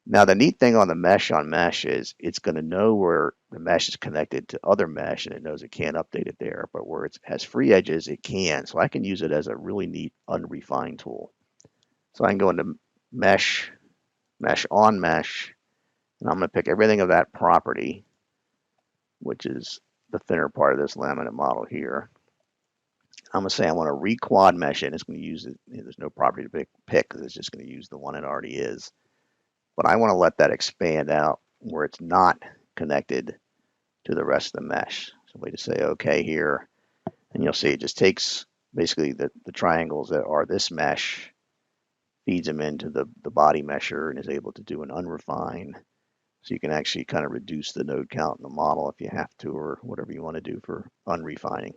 Now, the neat thing on the mesh on mesh is it's going to know where the mesh is connected to other mesh and it knows it can't update it there, but where it has free edges, it can. So I can use it as a really neat unrefined tool. So I can go into mesh, mesh on mesh, and I'm going to pick everything of that property, which is the thinner part of this laminate model here. I'm going to say I want to re-quad mesh it. And it's going to use it. There's no property to pick because it's just going to use the one it already is. But I want to let that expand out where it's not connected to the rest of the mesh. So we just say OK here, and you'll see it just takes basically the triangles that are this mesh, feeds them into the body mesher, and is able to do an unrefined. So you can actually kind of reduce the node count in the model if you have to, or whatever you want to do for unrefining.